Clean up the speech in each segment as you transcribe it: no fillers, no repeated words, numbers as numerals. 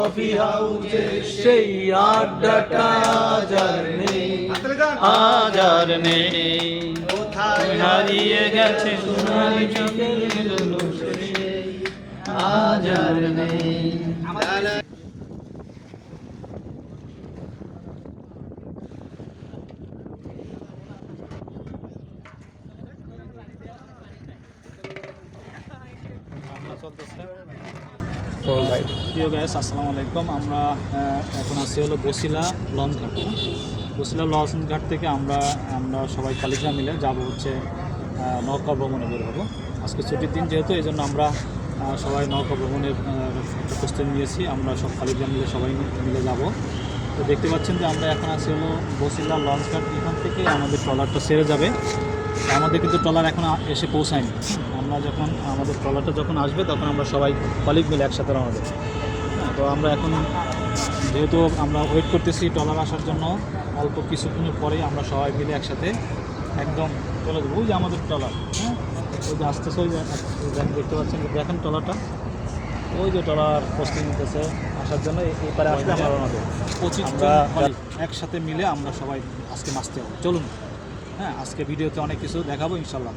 Coffee হাউসে সেই আড্ডাটা আজ আর নেই কোথায় হারিয়ে গেছে সোনালি চোখের আজ আর নেই। প্রিয় গাইস, আসসালামু আলাইকুম। আমরা এখন আছি হলো বসিলা লঞ্চ ঘাট। বসিলা লঞ্চ ঘাট থেকে আমরা সবাই কলিগরা মিলে যাব হচ্ছে নৌকা ভ্রমণে বের হবো। আজকে ছুটির দিন যেহেতু, এই জন্য আমরা সবাই নৌকা ভ্রমণের একটা প্রস্তুতি নিয়েছি। আমরা সব কলিগরা মিলে সবাই মিলে যাব। তো দেখতে পাচ্ছেন যে আমরা এখন আছি হলো বসিলা লঞ্চ ঘাট। এখান থেকে আমাদের ট্রলারটা ছেড়ে যাবে। আমাদের কিন্তু ট্রলার এখন এসে পৌঁছায়নি। আমাদের ট্রলারটা যখন আসবে তখন আমরা সবাই কলিগ মিলে একসাথে রওনা দেব। তো আমরা এখন যেহেতু আমরা ওয়েট করতেছি ট্রলার আসার জন্য, অল্প কিছুক্ষণের পরেই আমরা সবাই মিলে একসাথে একদম চলে যাবো। ওই যে আমাদের ট্রলার, হ্যাঁ, ওই যে আসতেছে, ওই দেখতে পাচ্ছেন, দেখেন ট্রলারটা, ওই যে ট্রলার প্রস্তুতি নিতেছে আসার জন্য। এই পারে আসলে আমরা রওনা দেবো। আমরা একসাথে মিলে আমরা সবাই আজকে নাচতে হবে। চলুন, হ্যাঁ, আজকে ভিডিওতে অনেক কিছু দেখাবো ইনশাল্লাহ।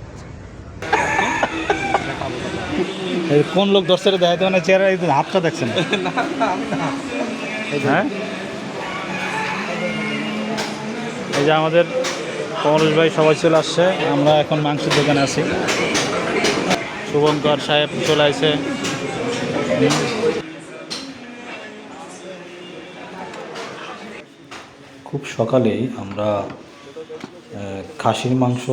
কোন লোক দর্শকের দেখাইতে মানে চেহারা হাতটা দেখছেন? হ্যাঁ, এই যে আমাদের কমলেশ ভাই সবাই চলে আসছে। আমরা এখন মাংসের দোকানে আছি। শুভঙ্কর সাহেব চলে আসছে। খুব সকালেই আমরা খাসির মাংস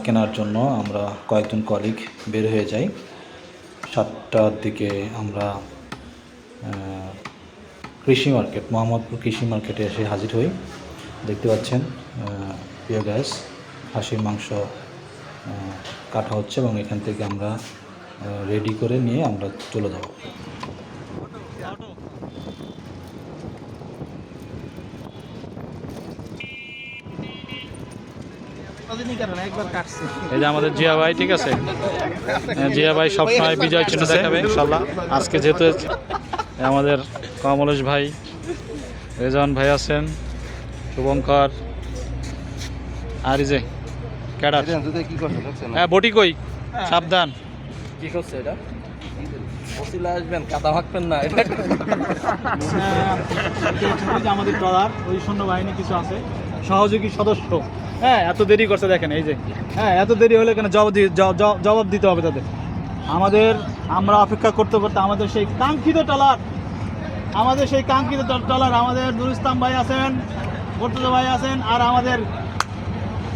কেনার জন্য আমরা কয়েকজন কলিগ বের হয়ে যাই। 7টার দিকে আমরা কৃষি মার্কেট, মোহাম্মদপুর কৃষি মার্কেটে এসে হাজির হই। দেখতে পাচ্ছেন প্রিয় গ্যাস, খাসির মাংস কাটা হচ্ছে এবং এখান থেকে আমরা রেডি করে নিয়ে আমরা চলে যাব। এই যে আমাদের জিয়া ভাই, ঠিক আছে, জিয়া ভাই সবসময় বিজয় চিহ্ন দেখাবে ইনশাল্লাহ। আজকে যেহেতু আমাদের কমলেশ ভাই, রেজান ভাই আছেন, শুভঙ্কর, আর এই যে ক্যাডার, হ্যাঁ, বটি কই, সাবধান। কি করছে এটা? আসবেন, কাদা ভাগবেন না। আমাদের ট্রলার ওই সৈন্যবাহিনী কিছু আছে, সহযোগী সদস্য, হ্যাঁ, এত দেরি করছে দেখেন। এই যে, হ্যাঁ, এত দেরি হলে কেন জবাব দিতে হবে তাদের। আমরা অপেক্ষা করতে করতে আমাদের সেই কাঙ্ক্ষিত ট্রলার, আমাদের নুর ইসলাম ভাই আছেন, বর্তমান ভাই আছেন, আর আমাদের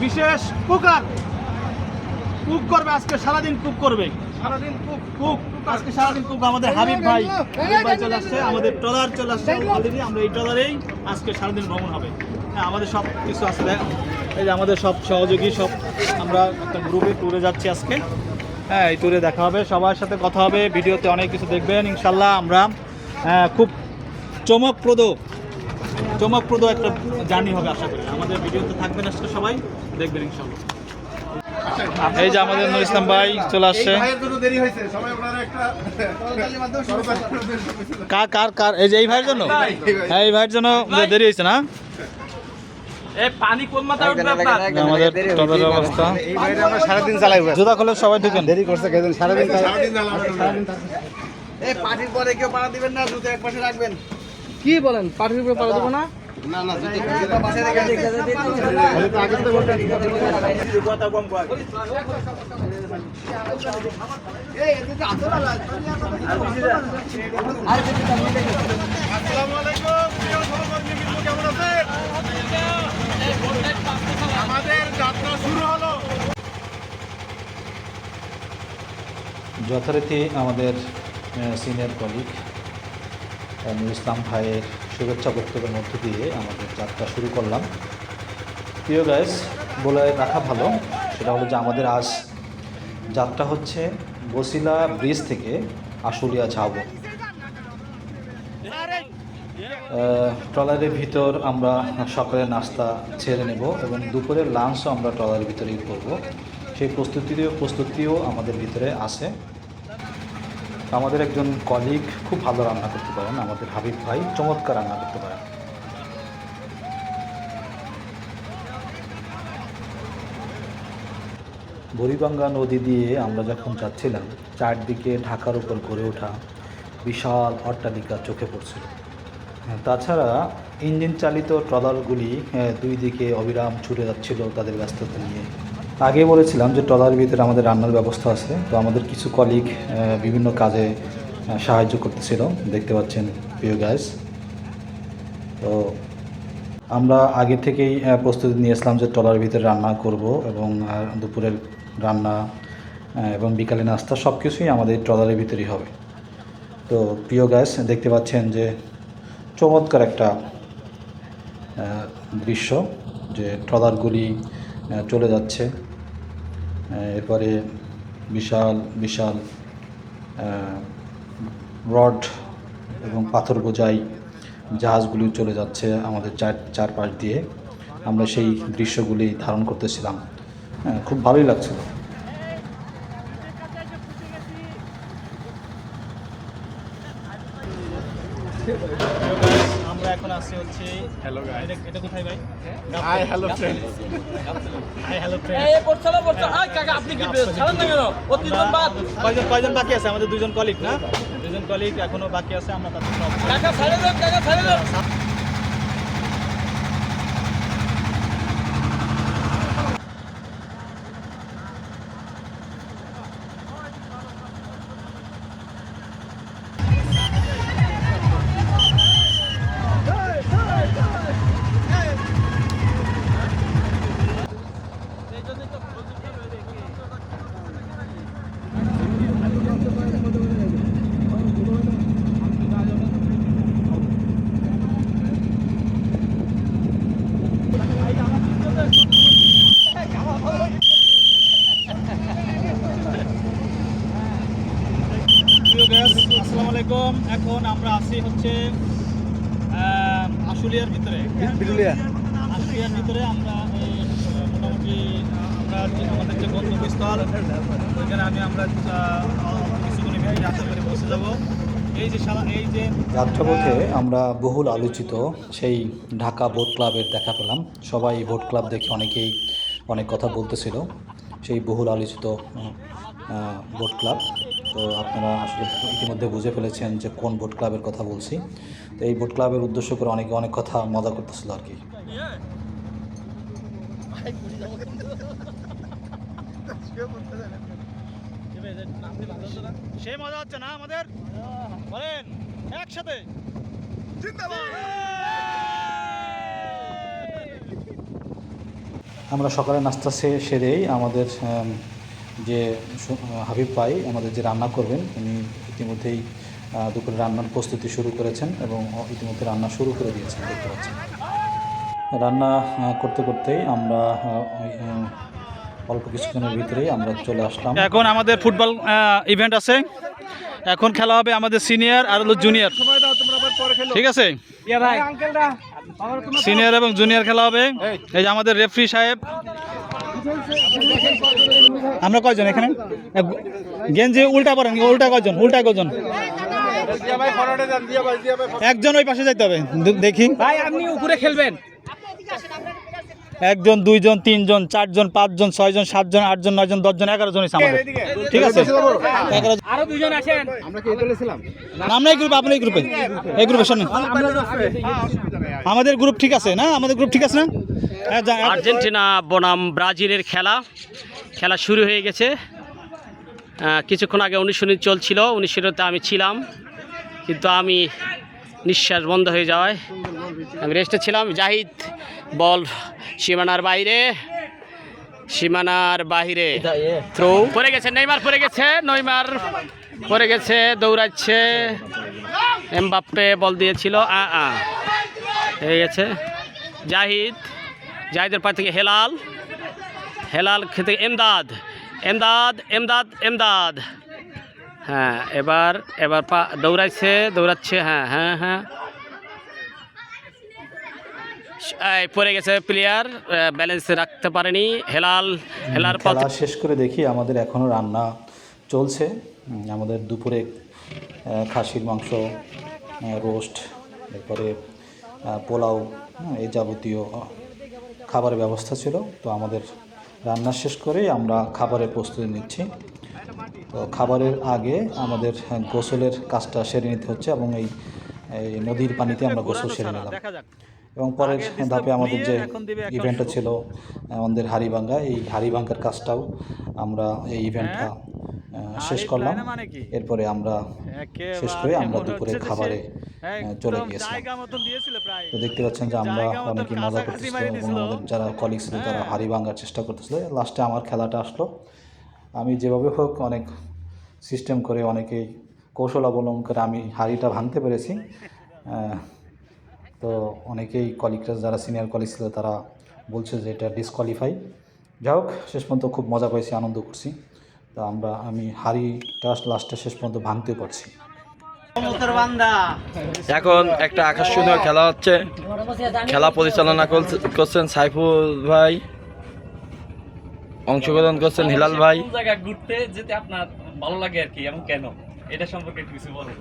বিশেষ কুক করবে আজকে সারাদিন, আমাদের হাবিব ভাই চলে আসছে, আমাদের ট্রলার চলে আসছে অলরেডি। আমরা এই ট্রলারেই আজকে সারাদিন ভ্রমণ হবে। হ্যাঁ, আমাদের সব কিছু আছে, এই যে আমাদের সব সহযোগী, সব আমরা একটা গ্রুপে ট্যুরে যাচ্ছি আজকে। হ্যাঁ, এই ট্যুরে দেখা হবে, সবার সাথে কথা হবে, ভিডিওতে অনেক কিছু দেখবেন ইনশাল্লাহ। আমরা খুব চমকপ্রদ একটা জার্নি হবে আশা করি। আমাদের ভিডিওতে থাকবেন আজকে, সবাই দেখবেন ইনশাল্লাহ। এই যে আমাদের নুর ইসলাম ভাই চলে আসছে। কার এই যে এই ভাইয়ের জন্য, হ্যাঁ, এই ভাইয়ের জন্য দেরি হয়েছে না? আমাদের ট্রলারের অবস্থা, সারাদিন চালাই, জুতা খুলে সবাই ঢুকেন। দেরি করছে সারাদিন। পাটির পরে কেউ পাড়া দিবেন না, জুতো এক পাশে রাখবেন। কি বলেন, পাটির উপরে পাড়া দেবো না? না, আমাদের যাত্রা শুরু হলো। যথারীতি আমাদের সিনিয়র কলিগ নুর ইসলাম ভাইয়ের শুভেচ্ছা বক্তব্যের মধ্য দিয়ে আমাদের যাত্রা শুরু করলাম। প্রিয় গাইস, বলে রাখা ভালো, সেটা হলো যে আমাদের আজ যাত্রা হচ্ছে বসিলা ব্রিজ থেকে আশুলিয়া ঝাবো। ট্রলারের ভিতর আমরা সকালে নাস্তা ছেড়ে নেব এবং দুপুরের লাঞ্চও আমরা ট্রলারের ভিতরেই করব। সেই প্রস্তুতিও আমাদের ভিতরে আছে। আমাদের একজন কলিগ খুব ভালো রান্না করতে পারেন, আমাদের হাবিব ভাই চমৎকার রান্না করতে পারেন। বুড়িগঙ্গা নদী দিয়ে আমরা যখন যাচ্ছিলাম, চারদিকে ঢাকার উপর গড়ে ওঠা বিশাল অট্টালিকা চোখে পড়ছিল। তাছাড়া ইঞ্জিন চালিত ট্রলারগুলি দুই দিকে অবিরাম ছুটে যাচ্ছিল তাদের ব্যস্ততা নিয়ে। আগে বলেছিলাম যে ট্রলারের ভিতরে আমাদের রান্নার ব্যবস্থা আছে, তো আমাদের কিছু কলিগ বিভিন্ন কাজে সাহায্য করতেছিল, দেখতে পাচ্ছেন প্রিয় গাইস। তো আমরা আগে থেকেই প্রস্তুতি নিয়েছিলাম যে ট্রলারের ভিতরে রান্না করব, এবং দুপুরের রান্না এবং বিকালে নাস্তা সব কিছুই আমাদের ট্রলারের ভিতরেই হবে। তো প্রিয় গাইস, দেখতে পাচ্ছেন যে চমৎকার একটা দৃশ্য, যে ট্রলারগুলি চলে যাচ্ছে, এরপরে বিশাল বিশাল রড এবং পাথর বোঝাই জাহাজগুলি চলে যাচ্ছে আমাদের চারপাশ দিয়ে। আমরা সেই দৃশ্যগুলি ধারণ করতেছিলাম, খুব ভালোই লাগছিল। আমরা এখন আসছি হচ্ছে হ্যালো গাইস, এটা কোথায় ভাই? Hi hello friend. Hi hello friend. এই পড়ছালো পড়ছালো, আই কাকা আপনি কি ছাড়েন না কেন? ও তিনজন বাদ। কয়জন বাকি আছে? আমাদের দুজন কলিগ, না? দুজন কলিগ এখনো বাকি আছে, আমরা তাদের সব কাকা ছাড়ে দেন, কাকা ছাড়ে দেন। আসসালামু আলাইকুম। এখন আমরা আছি হচ্ছে আশুলিয়ার ভিতরে, আশুলিয়ার ভিতরে আমরা মোটামুটি আমাদের যে গন্তব্যস্থল, ওইখানে আমরা কিছুক্ষণের ভিতরে যাত্রা করে পৌঁছে যাব। এই যে যাত্রাপথে আমরা বহুল আলোচিত সেই ঢাকা বোট ক্লাবের দেখা পেলাম। সবাই বোট ক্লাব দেখে অনেকেই অনেক কথা বলতেছিল, সেই বহুল আলোচিত বোট ক্লাব। তো আপনারা আসলে ইতিমধ্যে বুঝে ফেলেছেন যে কোন বোট ক্লাবের কথা বলছি। তো এই বোট ক্লাবের উদ্দেশ্য করে অনেকে অনেক কথা মজা করতেছিল আর কি। সে মজা হচ্ছে না আমাদের, বলেন একসাথে আমরা সকালে নাস্তা সেরেই আমাদের যে হাবিব ভাই আমাদের যে রান্না করবেন, উনি ইতিমধ্যেই দুপুরে রান্নার প্রস্তুতি শুরু করেছেন এবং ইতিমধ্যে রান্না শুরু করে দিয়েছেন, দেখতে পাচ্ছেন। রান্না করতে করতেই আমরা অল্প কিছুক্ষণের ভিতরেই আমরা চলে আসলাম। এখন আমাদের ফুটবল ইভেন্ট আছে, এখন খেলা হবে আমাদের সিনিয়র আর হলো জুনিয়র, ঠিক আছে? সিনিয়র এবং জুনিয়র খেলা হবে। এই যে আমাদের রেফারি সাহেব। আমরা কয়জন এখানে? গেঞ্জি উল্টা পড়েন, উল্টা কয়জন? একজন ওই পাশে যাইতে হবে, দেখি ভাই আপনি উপরে খেলবেন। একজন, দুইজন, তিনজন, চারজন, পাঁচজন, ছয়জন, সাতজন, আটজন, নয়জন, 10জন, 11 জন হয়েছে আমাদের, ঠিক আছে? 11 আরো দুইজন আসেন। আমরা কি দলে ছিলাম? আমরা এই গ্রুপে, আপনি এই গ্রুপের সামনে আমাদের গ্রুপ ঠিক আছে না? আমাদের গ্রুপ ঠিক আছে না? আর্জেন্টিনা বনাম ব্রাজিলের খেলা শুরু হয়ে গেছে। কিছুক্ষণ আগে অনুশীলন চলছিল, অনুশীলনতে আমি ছিলাম, কিন্তু আমি নিঃশ্বাস বন্ধ হয়ে যাওয়ায় আমি রেস্টে ছিলাম। জাহিদ বল সীমানার বাইরে থ্রো পড়ে গেছে, নেইমার পড়ে গেছে, দৌড়াচ্ছে, এমবাপ্পে বল দিয়েছিল, হয়ে গেছে। জাহিদের পা থেকে হেলাল থেকে এমদাদ। হ্যাঁ, এবার পা দৌড়াচ্ছে, হ্যাঁ পড়ে গেছে প্লেয়ার, ব্যালেন্স রাখতে পারেনি। হেলাল খেলা শেষ করে দেখি আমাদের এখনও রান্না চলছে। আমাদের দুপুরে খাসির মাংস, রোস্ট, এরপরে পোলাও, এই যাবতীয় খাবারের ব্যবস্থা ছিল। তো আমাদের রান্না শেষ করেই আমরা খাবারের প্রস্তুতি নিচ্ছি। তো খাবারের আগে আমাদের গোসলের কাজটা সেরে নিতে হচ্ছে এবং এই নদীর পানিতে আমরা গোসল সেরে নিলাম। এবং পরের ধাপে আমাদের যে ইভেন্টটা ছিল আমাদের হাড়িভাঙ্গা, এই হাড়িভাঙ্গার কাজটাও আমরা এই ইভেন্টটা শেষ করলাম। এরপরে আমরা শেষ করে আমরা দুপুরে খাবারে চলে গিয়েছিলাম। তো দেখতে পাচ্ছেন যে আমরা অনেকে মজা করতেছিল এবং আমাদের যারা কলিগ ছিল তারা হাড়ি ভাঙার চেষ্টা করতেছিল। লাস্টে আমার খেলাটা আসলো। আমি যেভাবে হোক অনেক সিস্টেম করে, অনেকেই কৌশল অবলম্বন করে আমি হাড়িটা ভাঙতে পেরেছি। তো অনেকেই কলিগরা যারা সিনিয়র কলিগ ছিল তারা বলছে যে এটা ডিসকোয়ালিফাই। যাই হোক, শেষ পর্যন্ত খুব মজা পাইছি, আনন্দ করছি। তো আমি হাড়িটা লাস্টে শেষ পর্যন্ত ভাঙতে পারছি। এখন একটা আকর্ষণীয় খেলা হচ্ছে, খেলা পরিচালনা করছেন সাইফুল ভাই, অংশগ্রহণ করছেন হিলাল ভাই। কোন জায়গায় ঘুরতে যেতে আপনার ভালো লাগে আর কি, এবং কেন, এটা সম্পর্কে একটু কিছু বলেন।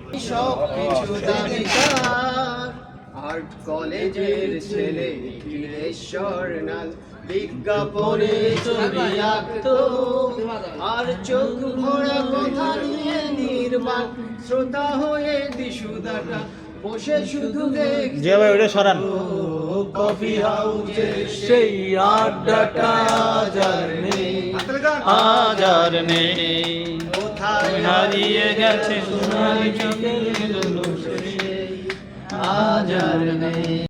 আর্ট কলেজের ছেলে কিরেশ্বরনাল বিজ্ঞাপনে ছবি আঁকতো, আর চোখ ভরা কথা নিয়ে নির্বাক শ্রোতা হয়ে দিশুদাটা বসে শুধু দেখছে কফি হাউসে সেই আড্ডাটা আজ আর নেই, কোথায় হারিয়ে গেছে সোনালি চোখের আজ আর নেই।